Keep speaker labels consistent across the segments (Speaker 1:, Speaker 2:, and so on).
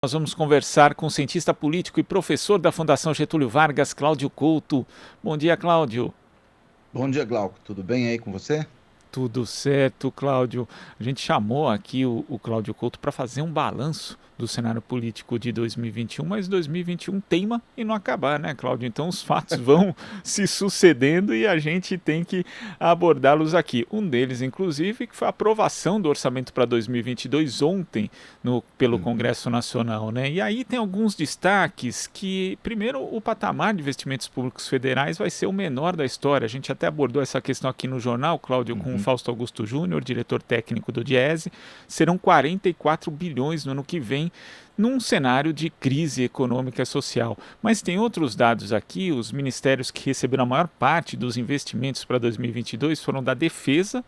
Speaker 1: Nós vamos conversar com o cientista político e professor da Fundação Getúlio Vargas, Cláudio Couto. Bom dia, Cláudio.
Speaker 2: Bom dia, Glauco. Tudo bem aí com você?
Speaker 1: Tudo certo, Cláudio. A gente chamou aqui o Cláudio Couto para fazer um balanço do cenário político de 2021, mas 2021 teima em não acabar, né, Cláudio? Então os fatos vão se sucedendo e a gente tem que abordá-los aqui. Um deles, inclusive, que foi a aprovação do orçamento para 2022 ontem pelo
Speaker 2: Uhum.
Speaker 1: Congresso Nacional, né? E aí tem alguns destaques que, primeiro, o patamar de investimentos públicos federais vai ser o menor da história. A gente até abordou essa questão aqui no jornal, Cláudio, com o
Speaker 2: Uhum.
Speaker 1: Fausto Augusto Júnior, diretor técnico do Diese. Serão 44 bilhões no ano que vem, num cenário de crise econômica e social. Mas tem outros dados aqui, os ministérios que receberam a maior parte dos investimentos para 2022 foram da Defesa,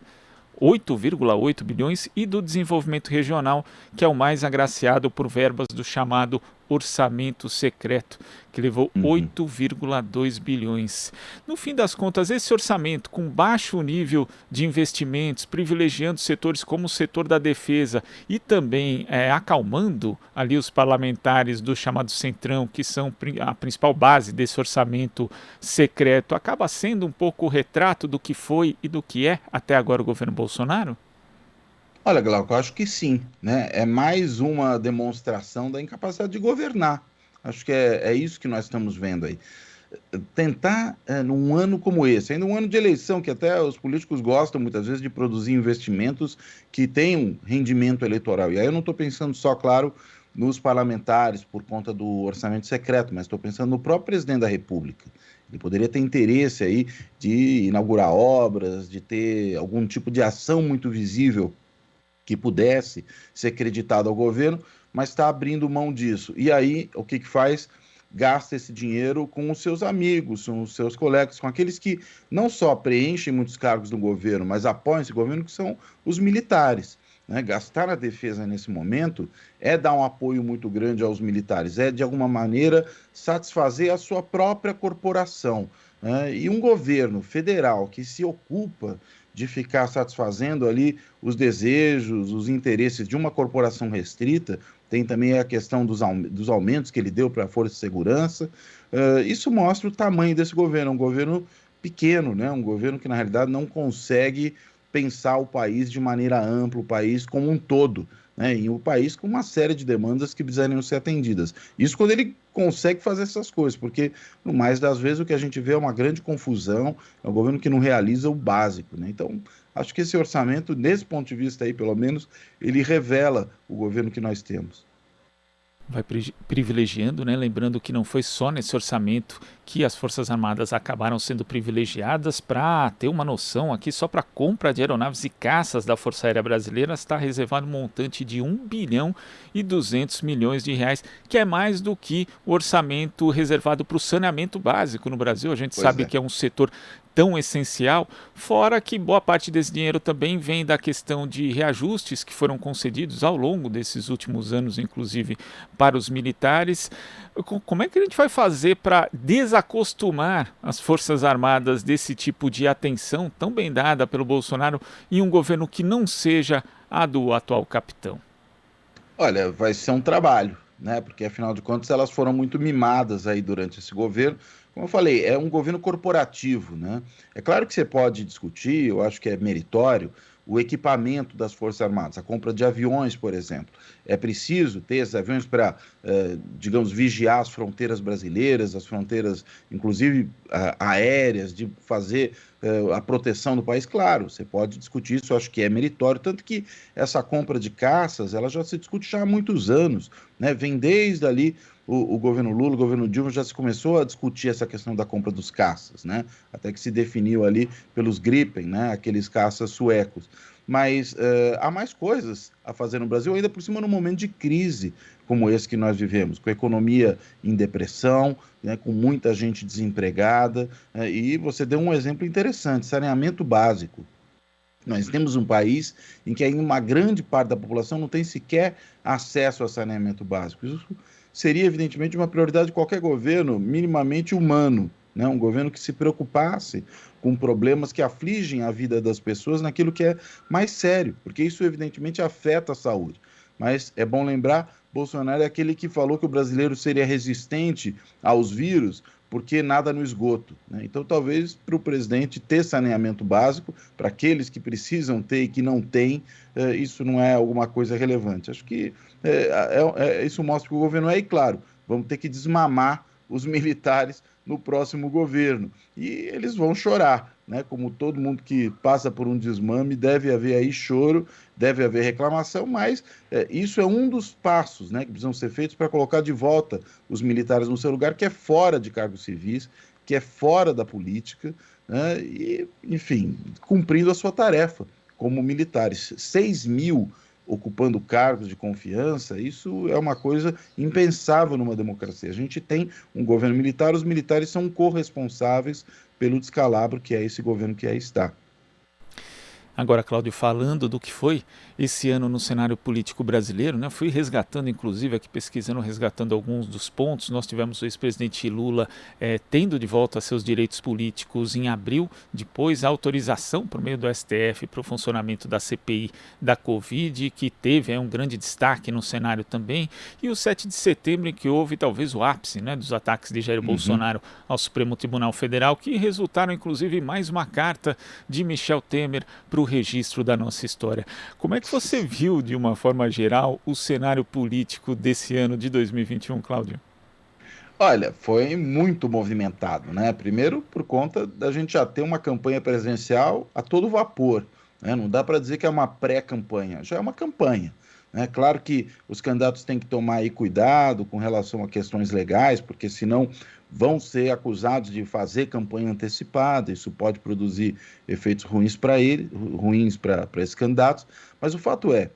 Speaker 1: 8,8 bilhões, e do desenvolvimento regional, que é o mais agraciado por verbas do chamado orçamento secreto, que levou
Speaker 2: Uhum.
Speaker 1: 8,2 bilhões. No fim das contas, esse orçamento, com baixo nível de investimentos, privilegiando setores como o setor da defesa e também acalmando ali os parlamentares do chamado Centrão, que são a principal base desse orçamento secreto, acaba sendo um pouco o retrato do que foi e do que é até agora o governo Bolsonaro?
Speaker 2: Olha, Glauco, eu acho que sim, né? É mais uma demonstração da incapacidade de governar. Acho que é isso que nós estamos vendo aí. Tentar, num ano como esse, ainda um ano de eleição, que até os políticos gostam muitas vezes de produzir investimentos que tenham rendimento eleitoral. E aí eu não estou pensando só, claro, nos parlamentares por conta do orçamento secreto, mas estou pensando no próprio presidente da República. Ele poderia ter interesse aí de inaugurar obras, de ter algum tipo de ação muito visível que pudesse ser creditado ao governo, mas está abrindo mão disso. E aí, o que faz? Gasta esse dinheiro com os seus amigos, com os seus colegas, com aqueles que não só preenchem muitos cargos no governo, mas apoiam esse governo, que são os militares. Né? Gastar na defesa nesse momento é dar um apoio muito grande aos militares, é de alguma maneira satisfazer a sua própria corporação. Né? E um governo federal que se ocupa de ficar satisfazendo ali os desejos, os interesses de uma corporação restrita, tem também a questão dos aumentos que ele deu para a Força de Segurança. Isso mostra o tamanho desse governo, um governo pequeno, né? Um governo que, na realidade, não consegue pensar o país de maneira ampla, o país como um todo. Né, e o país com uma série de demandas que precisariam ser atendidas. Isso quando ele consegue fazer essas coisas, porque, no mais das vezes, o que a gente vê é uma grande confusão, é um governo que não realiza o básico. Né? Então, acho que esse orçamento, nesse ponto de vista aí, pelo menos, ele revela o governo que nós temos.
Speaker 1: Vai privilegiando, né? Lembrando que não foi só nesse orçamento que as Forças Armadas acabaram sendo privilegiadas. Para ter uma noção aqui, só para a compra de aeronaves e caças da Força Aérea Brasileira está reservado um montante de 1,2 bilhão de reais, que é mais do que o orçamento reservado para o saneamento básico no Brasil. A gente
Speaker 2: Pois
Speaker 1: sabe
Speaker 2: é.
Speaker 1: que é um setor tão essencial, fora que boa parte desse dinheiro também vem da questão de reajustes que foram concedidos ao longo desses últimos anos, inclusive para os militares. Como é que a gente vai fazer para desacostumar as Forças Armadas desse tipo de atenção tão bem dada pelo Bolsonaro em um governo que não seja a do atual capitão?
Speaker 2: Olha, vai ser um trabalho, né? Porque afinal de contas elas foram muito mimadas aí durante esse governo. Como eu falei, é um governo corporativo, né? É claro que você pode discutir, eu acho que é meritório, o equipamento das Forças Armadas, a compra de aviões, por exemplo. É preciso ter esses aviões para, digamos, vigiar as fronteiras brasileiras, as fronteiras, inclusive aéreas, de fazer a proteção do país. Claro, você pode discutir isso, eu acho que é meritório, tanto que essa compra de caças, ela já se discute já há muitos anos, né? Vem desde ali o governo Lula, o governo Dilma já se começou a discutir essa questão da compra dos caças, né? Até que se definiu ali pelos Gripen, né? Aqueles caças suecos. Mas há mais coisas a fazer no Brasil, ainda por cima num momento de crise como esse que nós vivemos, com a economia em depressão, né, com muita gente desempregada, e você deu um exemplo interessante, saneamento básico. Nós temos um país em que ainda uma grande parte da população não tem sequer acesso a saneamento básico. Isso seria, evidentemente, uma prioridade de qualquer governo minimamente humano, né? Um governo que se preocupasse com problemas que afligem a vida das pessoas naquilo que é mais sério, porque isso, evidentemente, afeta a saúde. mas é bom lembrar, Bolsonaro é aquele que falou que o brasileiro seria resistente aos vírus porque nada no esgoto, né? Então, talvez para o presidente ter saneamento básico, para aqueles que precisam ter e que não têm, isso não é alguma coisa relevante. Acho que isso mostra que o governo é, e claro, vamos ter que desmamar os militares no próximo governo. E eles vão chorar, né? Como todo mundo que passa por um desmame, deve haver aí choro, deve haver reclamação, mas isso é um dos passos, né, que precisam ser feitos para colocar de volta os militares no seu lugar, que é fora de cargos civis, que é fora da política, né, e, enfim, cumprindo a sua tarefa como militares. 6.000 ocupando cargos de confiança, isso é uma coisa impensável numa democracia. A gente tem um governo militar, os militares são corresponsáveis pelo descalabro que é esse governo que aí está.
Speaker 1: Agora, Cláudio, falando do que foi esse ano no cenário político brasileiro, né? Fui resgatando, inclusive, aqui pesquisando, resgatando alguns dos pontos. Nós tivemos o ex-presidente Lula tendo de volta seus direitos políticos em abril, depois a autorização por meio do STF para o funcionamento da CPI da Covid, que teve um grande destaque no cenário também, e o 7 de setembro, em que houve talvez o ápice, né, dos ataques de Jair Bolsonaro ao Supremo Tribunal Federal, que resultaram, inclusive, em mais uma carta de Michel Temer para o registro da nossa história. Como é que você viu, de uma forma geral, o cenário político desse ano de 2021, Cláudio?
Speaker 2: Olha, foi muito movimentado, né? Primeiro, por conta da gente já ter uma campanha presidencial a todo vapor, né? Não dá para dizer que é uma pré-campanha, já é uma campanha, né? Claro que os candidatos têm que tomar aí cuidado com relação a questões legais, porque senão vão ser acusados de fazer campanha antecipada, isso pode produzir efeitos ruins para ele, ruins para esses candidatos, mas o fato é,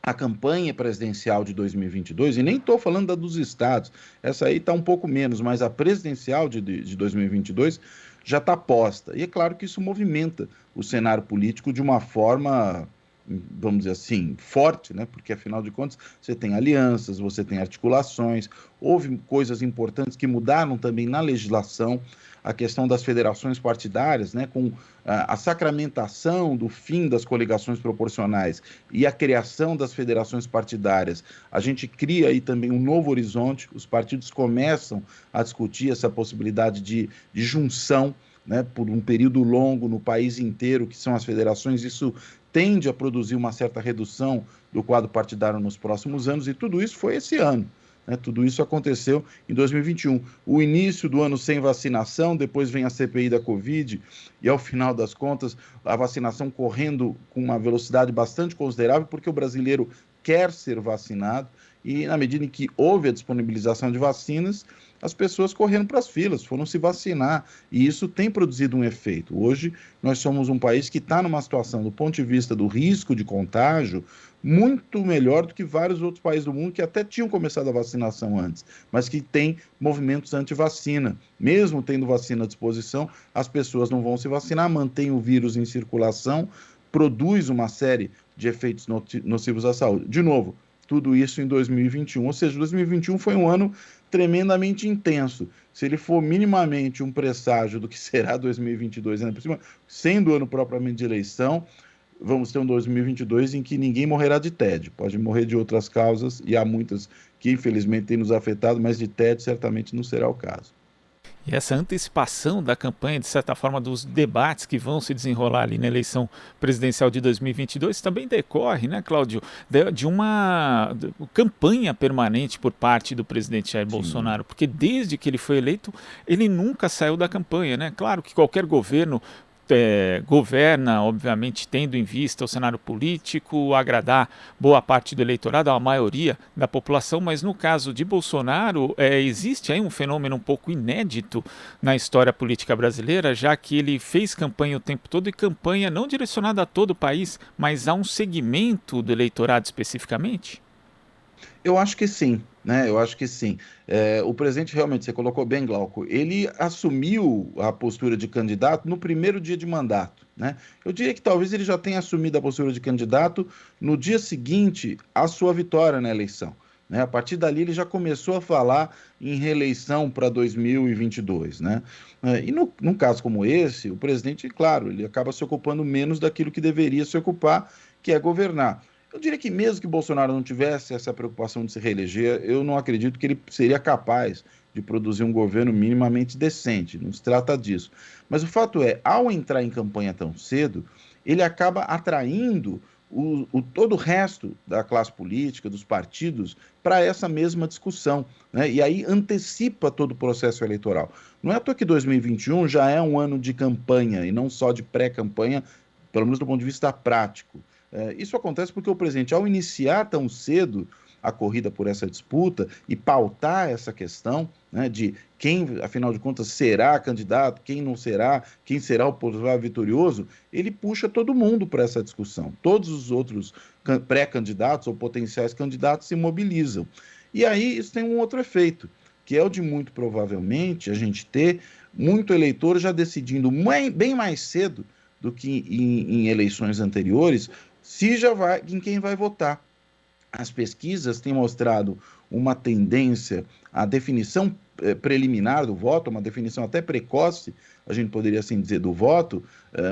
Speaker 2: a campanha presidencial de 2022, e nem estou falando da dos estados, essa aí está um pouco menos, mas a presidencial de 2022 já está posta. E é claro que isso movimenta o cenário político de uma forma, vamos dizer assim, forte, né? Porque afinal de contas você tem alianças, você tem articulações, houve coisas importantes que mudaram também na legislação, a questão das federações partidárias, né, com a sacramentação do fim das coligações proporcionais e a criação das federações partidárias, a gente cria aí também um novo horizonte, os partidos começam a discutir essa possibilidade de junção, né, por um período longo no país inteiro, que são as federações, isso tende a produzir uma certa redução do quadro partidário nos próximos anos, e tudo isso foi esse ano. Né, tudo isso aconteceu em 2021. O início do ano sem vacinação, depois vem a CPI da Covid, e ao final das contas, a vacinação correndo com uma velocidade bastante considerável, porque o brasileiro quer ser vacinado, e na medida em que houve a disponibilização de vacinas, as pessoas correram para as filas, foram se vacinar, e isso tem produzido um efeito. Hoje, nós somos um país que está numa situação, do ponto de vista do risco de contágio, muito melhor do que vários outros países do mundo que até tinham começado a vacinação antes, mas que têm movimentos anti-vacina. Mesmo tendo vacina à disposição, as pessoas não vão se vacinar, mantém o vírus em circulação, produz uma série de efeitos nocivos à saúde. De novo, tudo isso em 2021, ou seja, 2021 foi um ano tremendamente intenso. Se ele for minimamente um presságio do que será 2022, ainda por cima, sendo o ano propriamente de eleição, vamos ter um 2022 em que ninguém morrerá de tédio. Pode morrer de outras causas, e há muitas que infelizmente têm nos afetado, mas de tédio certamente não será o caso.
Speaker 1: E essa antecipação da campanha, de certa forma, dos debates que vão se desenrolar ali na eleição presidencial de 2022 também decorre, né, Cláudio, de uma campanha permanente por parte do presidente Jair
Speaker 2: Sim.
Speaker 1: Bolsonaro, porque desde que ele foi eleito, ele nunca saiu da campanha, né? Claro que qualquer governo governa, obviamente, tendo em vista o cenário político, agradar boa parte do eleitorado, a maioria da população, mas no caso de Bolsonaro, existe aí um fenômeno um pouco inédito na história política brasileira, já que ele fez campanha o tempo todo, e campanha não direcionada a todo o país, mas a um segmento do eleitorado especificamente?
Speaker 2: Eu acho que sim, né? Eu acho que sim. O presidente realmente, você colocou bem, Glauco, ele assumiu a postura de candidato no primeiro dia de mandato, né? Eu diria que talvez ele já tenha assumido a postura de candidato no dia seguinte à sua vitória na eleição, né? A partir dali ele já começou a falar em reeleição para 2022, né? E num caso como esse, o presidente, claro, ele acaba se ocupando menos daquilo que deveria se ocupar, que é governar. Eu diria que mesmo que Bolsonaro não tivesse essa preocupação de se reeleger, eu não acredito que ele seria capaz de produzir um governo minimamente decente, não se trata disso. Mas o fato é, ao entrar em campanha tão cedo, ele acaba atraindo todo o resto da classe política, dos partidos, para essa mesma discussão, né? E aí antecipa todo o processo eleitoral. Não é à toa que 2021 já é um ano de campanha, e não só de pré-campanha, pelo menos do ponto de vista prático. Isso acontece porque o presidente, ao iniciar tão cedo a corrida por essa disputa e pautar essa questão, né, de quem, afinal de contas, será candidato, quem não será, quem será o possível vitorioso, ele puxa todo mundo para essa discussão. Todos os outros pré-candidatos ou potenciais candidatos se mobilizam. E aí isso tem um outro efeito, que é o de muito provavelmente a gente ter muito eleitor já decidindo bem mais cedo do que em eleições anteriores, se já vai em quem vai votar. As pesquisas têm mostrado uma tendência à definição preliminar do voto, uma definição até precoce, a gente poderia assim dizer, do voto,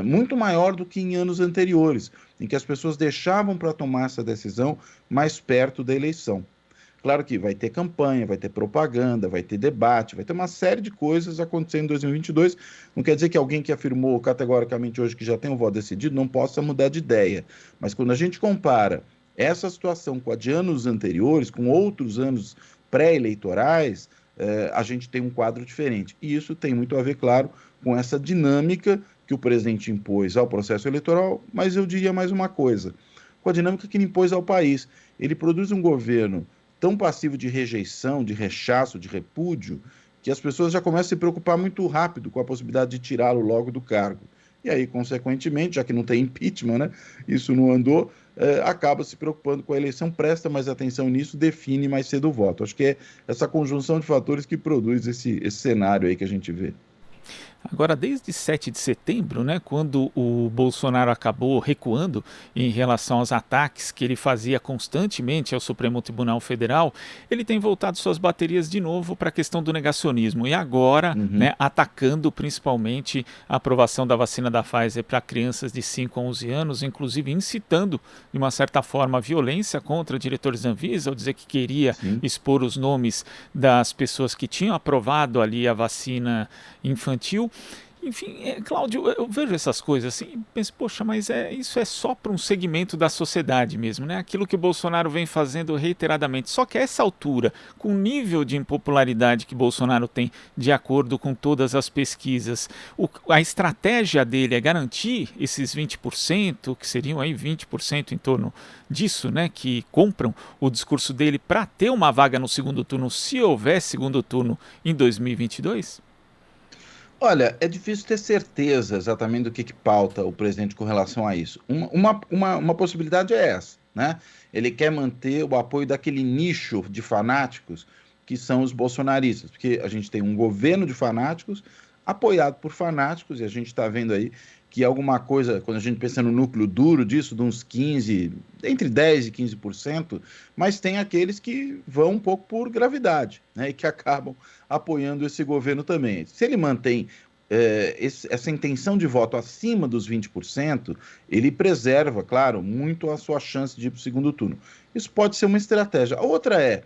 Speaker 2: muito maior do que em anos anteriores, em que as pessoas deixavam para tomar essa decisão mais perto da eleição. Claro que vai ter campanha, vai ter propaganda, vai ter debate, vai ter uma série de coisas acontecendo em 2022. Não quer dizer que alguém que afirmou categoricamente hoje que já tem o voto decidido não possa mudar de ideia. Mas quando a gente compara essa situação com a de anos anteriores, com outros anos pré-eleitorais, a gente tem um quadro diferente. E isso tem muito a ver, claro, com essa dinâmica que o presidente impôs ao processo eleitoral, mas eu diria mais uma coisa, com a dinâmica que ele impôs ao país. Ele produz um governo tão passivo de rejeição, de rechaço, de repúdio, que as pessoas já começam a se preocupar muito rápido com a possibilidade de tirá-lo logo do cargo. E aí, consequentemente, já que não tem impeachment, né, isso não andou, acaba se preocupando com a eleição, presta mais atenção nisso, define mais cedo o voto. Acho que é essa conjunção de fatores que produz esse cenário aí que a gente vê.
Speaker 1: Agora, desde 7 de setembro, né, quando o Bolsonaro acabou recuando em relação aos ataques que ele fazia constantemente ao Supremo Tribunal Federal, ele tem voltado suas baterias de novo para a questão do negacionismo e agora,
Speaker 2: Uhum.
Speaker 1: né, atacando principalmente a aprovação da vacina da Pfizer para crianças de 5 a 11 anos, inclusive incitando, de uma certa forma, a violência contra diretores da Anvisa, ao dizer que queria
Speaker 2: Sim.
Speaker 1: expor os nomes das pessoas que tinham aprovado ali a vacina infantil. Enfim, Cláudio, eu vejo essas coisas assim e penso, poxa, mas isso é só para um segmento da sociedade mesmo, né? Aquilo que o Bolsonaro vem fazendo reiteradamente. Só que a essa altura, com o nível de impopularidade que Bolsonaro tem, de acordo com todas as pesquisas, a estratégia dele é garantir esses 20%, que seriam aí 20% em torno disso, né? Que compram o discurso dele para ter uma vaga no segundo turno, se houver segundo turno em 2022?
Speaker 2: Olha, é difícil ter certeza exatamente do que pauta o presidente com relação a isso. Uma possibilidade é essa, né? Ele quer manter o apoio daquele nicho de fanáticos que são os bolsonaristas, porque a gente tem um governo de fanáticos apoiado por fanáticos, e a gente está vendo aí que alguma coisa, quando a gente pensa no núcleo duro disso, de uns 15, entre 10 e 15%, mas tem aqueles que vão um pouco por gravidade, né, e que acabam apoiando esse governo também. Se ele mantém essa intenção de voto acima dos 20%, ele preserva, claro, muito a sua chance de ir para o segundo turno. Isso pode ser uma estratégia. A outra é,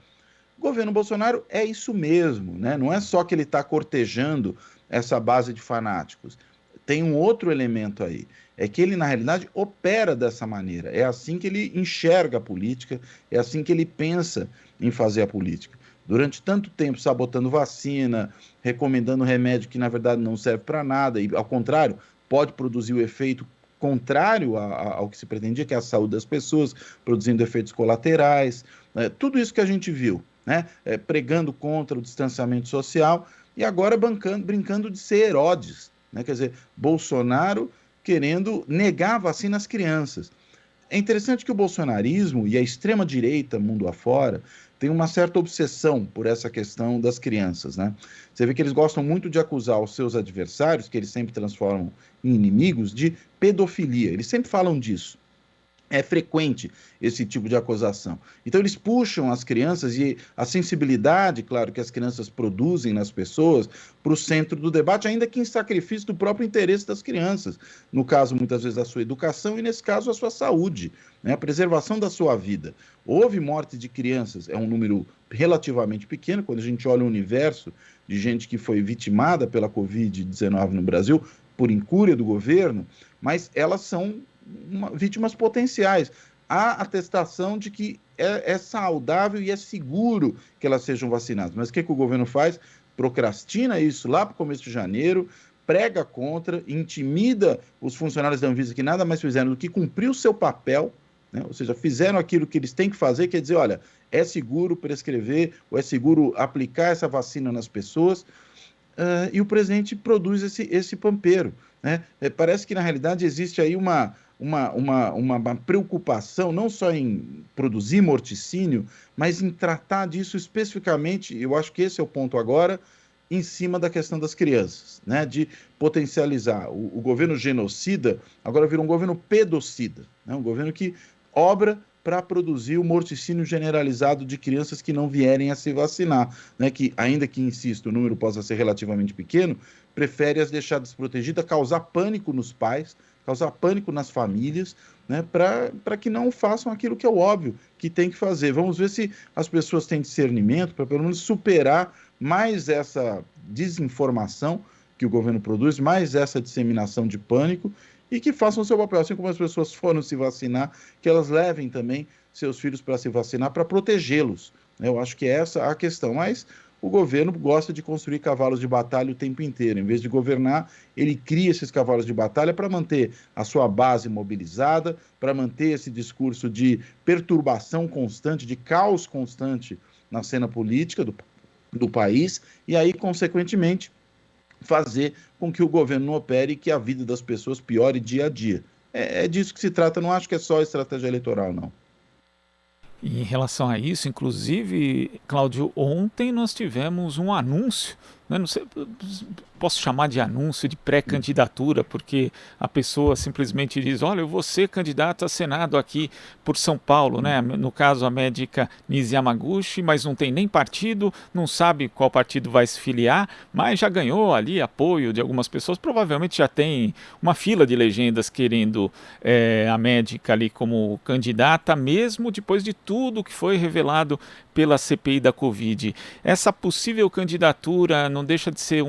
Speaker 2: o governo Bolsonaro é isso mesmo, né? Não é só que ele está cortejando essa base de fanáticos. Tem um outro elemento aí, é que ele, na realidade, opera dessa maneira. É assim que ele enxerga a política, é assim que ele pensa em fazer a política. Durante tanto tempo sabotando vacina, recomendando remédio que, na verdade, não serve para nada, e, ao contrário, pode produzir o efeito contrário ao que se pretendia, que é a saúde das pessoas, produzindo efeitos colaterais. Tudo isso que a gente viu, né? Pregando contra o distanciamento social e agora brincando de ser Herodes, né? Quer dizer, Bolsonaro querendo negar a vacina às crianças. É interessante que o bolsonarismo e a extrema-direita, mundo afora, tem uma certa obsessão por essa questão das crianças, né? Você vê que eles gostam muito de acusar os seus adversários, que eles sempre transformam em inimigos, de pedofilia. Eles sempre falam disso. É frequente esse tipo de acusação. Então, eles puxam as crianças e a sensibilidade, claro, que as crianças produzem nas pessoas para o centro do debate, ainda que em sacrifício do próprio interesse das crianças. No caso, muitas vezes, a sua educação e, nesse caso, a sua saúde, né? A preservação da sua vida. Houve morte de crianças, é um número relativamente pequeno, quando a gente olha o universo de gente que foi vitimada pela Covid-19 no Brasil, por incúria do governo, mas elas são vítimas potenciais. Há atestação de que é saudável e é seguro que elas sejam vacinadas. Mas o que o governo faz? Procrastina isso lá para o começo de janeiro, prega contra, intimida os funcionários da Anvisa que nada mais fizeram do que cumprir o seu papel, né? Ou seja, fizeram aquilo que eles têm que fazer, quer dizer, olha, é seguro prescrever ou é seguro aplicar essa vacina nas pessoas. E o presidente produz esse pampeiro, né? Parece que, na realidade, existe aí uma preocupação não só em produzir morticínio, mas em tratar disso especificamente, eu acho que esse é o ponto agora, em cima da questão das crianças, né? De potencializar. O governo genocida agora virou um governo pedocida, né? Um governo que obra para produzir o morticínio generalizado de crianças que não vierem a se vacinar, né? Que, ainda que, insisto, o número possa ser relativamente pequeno, prefere as deixar desprotegidas, causar pânico nos pais, causar pânico nas famílias, né? Para que não façam aquilo que é o óbvio que tem que fazer. Vamos ver se as pessoas têm discernimento para, pelo menos, superar mais essa desinformação que o governo produz, mais essa disseminação de pânico, e que façam o seu papel, assim como as pessoas foram se vacinar, que elas levem também seus filhos para se vacinar, para protegê-los. Eu acho que é essa a questão, mas o governo gosta de construir cavalos de batalha o tempo inteiro. Em vez de governar, ele cria esses cavalos de batalha para manter a sua base mobilizada, para manter esse discurso de perturbação constante, de caos constante na cena política do país, e aí, consequentemente, fazer com que o governo não opere e que a vida das pessoas piore dia a dia. É disso que se trata, não acho que é só estratégia eleitoral, não.
Speaker 1: E em relação a isso, inclusive, Cláudio, ontem nós tivemos um anúncio, né, não sei, posso chamar de anúncio de pré-candidatura, porque a pessoa simplesmente diz, olha, eu vou ser candidato a Senado aqui por São Paulo, né? No caso a médica Nise Yamaguchi, mas não tem nem partido, não sabe qual partido vai se filiar, mas já ganhou ali apoio de algumas pessoas, provavelmente já tem uma fila de legendas querendo a médica ali como candidata, mesmo depois de tudo que foi revelado pela CPI da Covid. Essa possível candidatura não deixa de ser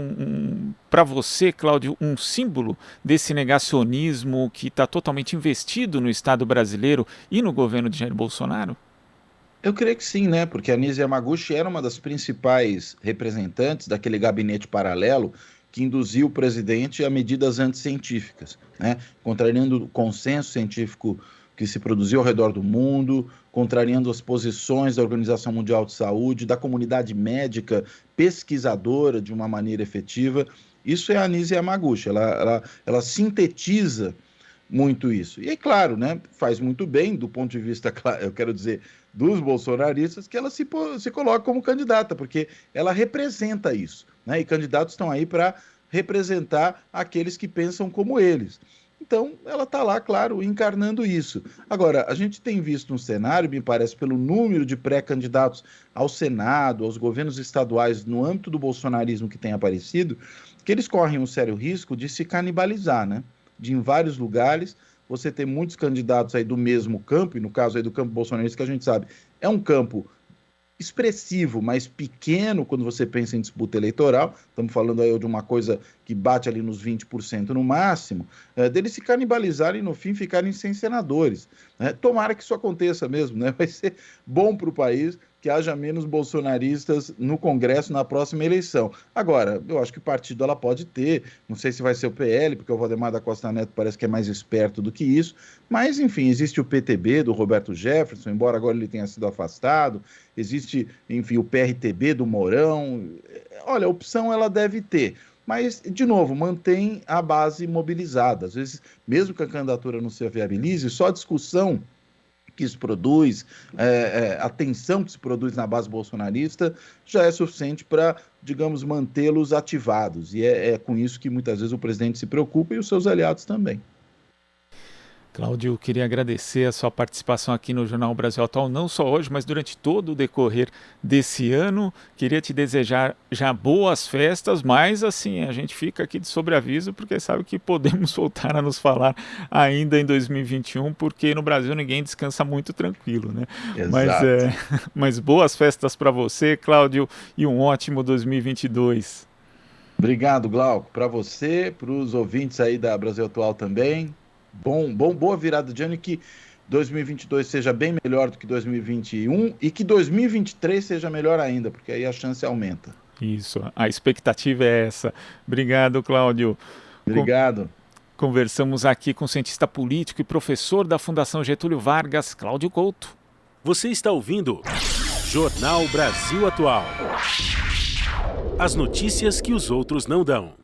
Speaker 1: para você, Cláudio, um símbolo desse negacionismo que está totalmente investido no Estado brasileiro e no governo de Jair Bolsonaro?
Speaker 2: Eu creio que sim, né? Porque a Nise Yamaguchi era uma das principais representantes daquele gabinete paralelo que induziu o presidente a medidas anticientíficas, né? Contrariando o consenso científico que se produziu ao redor do mundo, contrariando as posições da Organização Mundial de Saúde, da comunidade médica pesquisadora de uma maneira efetiva. Isso é a Nise Yamaguchi, ela sintetiza muito isso. E é claro, né, faz muito bem do ponto de vista, eu quero dizer, dos bolsonaristas, que ela se coloque como candidata, porque ela representa isso, né? E candidatos estão aí para representar aqueles que pensam como eles. Então, ela está lá, claro, encarnando isso. Agora, a gente tem visto um cenário, me parece, pelo número de pré-candidatos ao Senado, aos governos estaduais, no âmbito do bolsonarismo que tem aparecido, que eles correm um sério risco de se canibalizar, né? De em vários lugares você ter muitos candidatos aí do mesmo campo, e no caso aí do campo bolsonarista, que a gente sabe, é um campo expressivo, mas pequeno quando você pensa em disputa eleitoral, estamos falando aí de uma coisa que bate ali nos 20% no máximo, deles se canibalizarem e no fim ficarem sem senadores. Né? Tomara que isso aconteça mesmo, né? Vai ser bom para o país que haja menos bolsonaristas no Congresso na próxima eleição. Agora, eu acho que partido ela pode ter, não sei se vai ser o PL, porque o Valdemar da Costa Neto parece que é mais esperto do que isso, mas, enfim, existe o PTB do Roberto Jefferson, embora agora ele tenha sido afastado, existe, enfim, o PRTB do Mourão. Olha, a opção ela deve ter, mas, de novo, mantém a base mobilizada. Às vezes, mesmo que a candidatura não se viabilize, só a discussão que isso produz, a tensão que se produz na base bolsonarista, já é suficiente para, digamos, mantê-los ativados. E é com isso que muitas vezes o presidente se preocupa e os seus aliados também.
Speaker 1: Cláudio, queria agradecer a sua participação aqui no Jornal Brasil Atual, não só hoje, mas durante todo o decorrer desse ano. Queria te desejar já boas festas, mas assim, a gente fica aqui de sobreaviso, porque sabe que podemos voltar a nos falar ainda em 2021, porque no Brasil ninguém descansa muito tranquilo, né?
Speaker 2: Exato.
Speaker 1: Mas boas festas para você, Cláudio, e um ótimo 2022.
Speaker 2: Obrigado, Glauco. Para você, para os ouvintes aí da Brasil Atual também. Boa virada de ano e que 2022 seja bem melhor do que 2021 e que 2023 seja melhor ainda, porque aí a chance aumenta.
Speaker 1: Isso, a expectativa é essa. Obrigado, Cláudio. Con-
Speaker 2: Obrigado.
Speaker 1: Conversamos aqui com o cientista político e professor da Fundação Getúlio Vargas, Cláudio Couto.
Speaker 3: Você está ouvindo Jornal Brasil Atual. As notícias que os outros não dão.